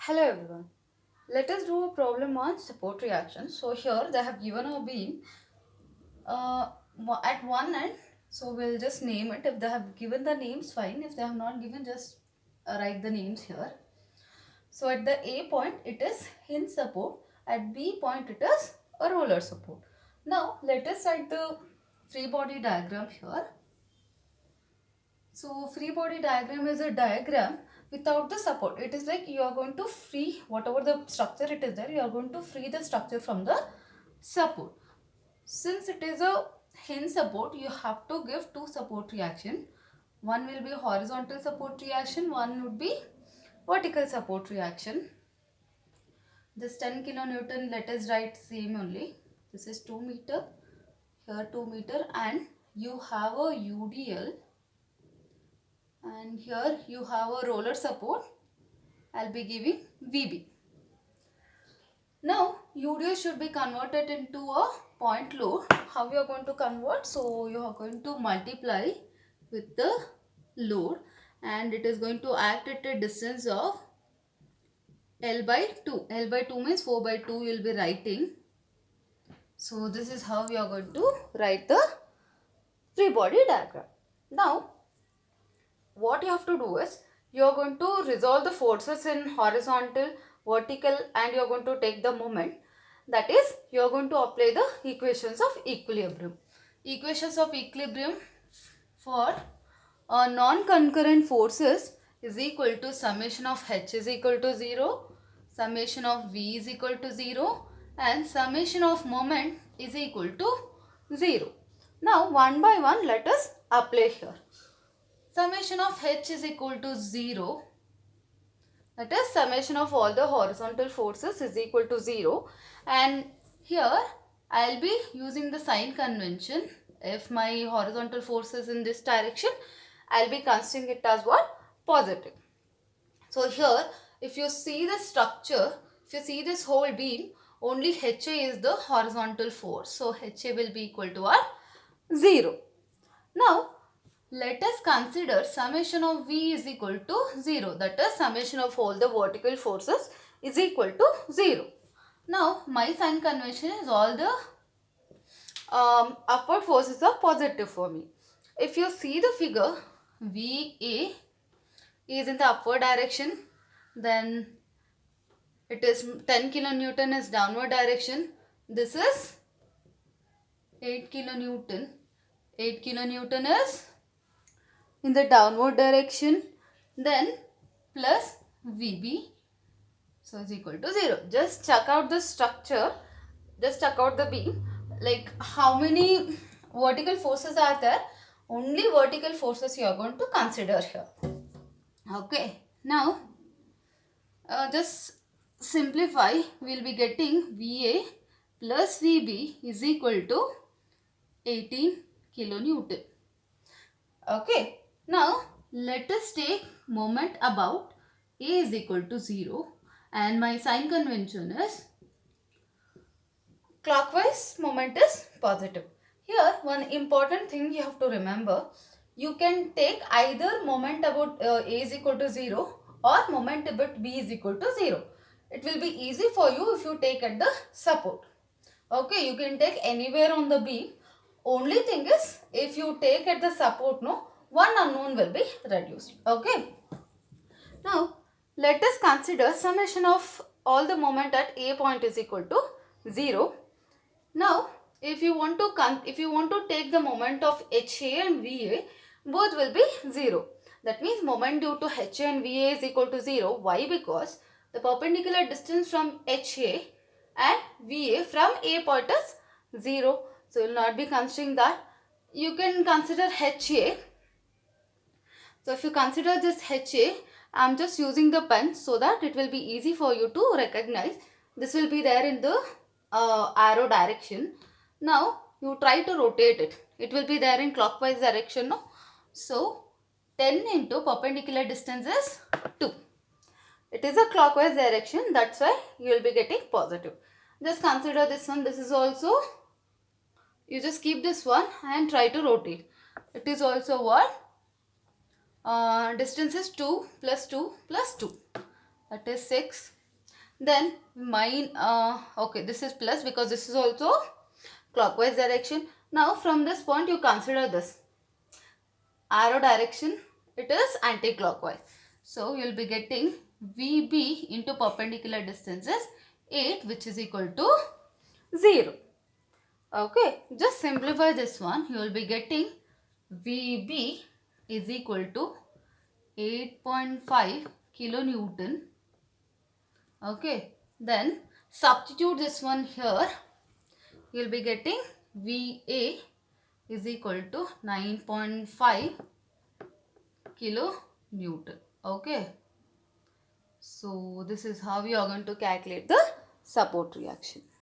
Hello everyone. Let us do a problem on support reaction. So here they have given a beam uh, at one end. So we'll just name it. If they have given the names, fine. If they have not given, just write the names here. So at the A point, it is hinge support. At B point, it is a roller support. Now let us write the free body diagram here. So free body diagram is a diagram without the support. It is like you are going to free whatever the structure it is there, you are going to free the structure from the support. Since it is a hinge support, you have to give two support reaction. One will be horizontal support reaction, one would be vertical support reaction. This 10 kilonewton, let us write same only. This is 2 meter, here 2 meter, and you have a UDL. And here you have a roller support. I'll be giving VB. Now UDL should be converted into a point load. How you are going to convert? So you are going to multiply with the load, and it is going to act at a distance of L by 2. L by 2 means 4 by 2 you will be writing. So this is how you are going to write the free body diagram. Now what you have to do is you are going to resolve the forces in horizontal, vertical, and you are going to take the moment. That is, you are going to apply the equations of equilibrium. Equations of equilibrium for non-concurrent forces is equal to summation of H is equal to 0, summation of V is equal to 0, and summation of moment is equal to 0. Now one by one let us apply here. Summation of H is equal to 0. That is, summation of all the horizontal forces is equal to 0. And here I will be using the sign convention. If my horizontal force is in this direction, I will be considering it as what? Positive. So here, if you see the structure, if you see this whole beam, only HA is the horizontal force. So HA will be equal to what? 0. Now let us consider summation of V is equal to 0. That is, summation of all the vertical forces is equal to 0. Now my sign convention is all the upward forces are positive for me. If you see the figure, VA is in the upward direction, then it is 10 kilonewton is downward direction. This is 8 kilonewton. 8 kilonewton is in the downward direction, then plus VB, so is equal to 0. Just check out the structure, just check out the beam, like how many vertical forces are there. Only vertical forces you are going to consider here. Okay, now just simplify, we will be getting VA plus VB is equal to 18 kilonewton. Okay, now let us take moment about A is equal to 0, and my sign convention is clockwise moment is positive. Here one important thing you have to remember, you can take either moment about A is equal to 0 or moment about B is equal to 0. It will be easy for you if you take at the support. Okay, you can take anywhere on the beam. Only thing is, if you take at the support, no, one unknown will be reduced. Okay. Now, let us consider summation of all the moment at A point is equal to 0. Now, if you want to take the moment of HA and VA, both will be 0. That means moment due to HA and VA is equal to 0. Why? Because the perpendicular distance from HA and VA from A point is 0. So, you will not be considering that. You can consider HA. So, if you consider this HA, I am just using the pen so that it will be easy for you to recognize. This will be there in the arrow direction. Now, you try to rotate it. It will be there in clockwise direction. No? So, 10 into perpendicular distance is 2. It is a clockwise direction. That's why you will be getting positive. Just consider this one. This is also, you just keep this one and try to rotate. It is also what? Distance is 2 plus 2 plus 2. That is 6. Then mine, okay, this is plus because this is also clockwise direction. Now from this point you consider this arrow direction, it is anti-clockwise. So you will be getting VB into perpendicular distance is 8, which is equal to 0. Okay, just simplify this one. You will be getting VB is equal to 8.5 kilonewton. Okay, then substitute this one here. You will be getting VA is equal to 9.5 kilonewton. Okay, so this is how we are going to calculate the support reaction.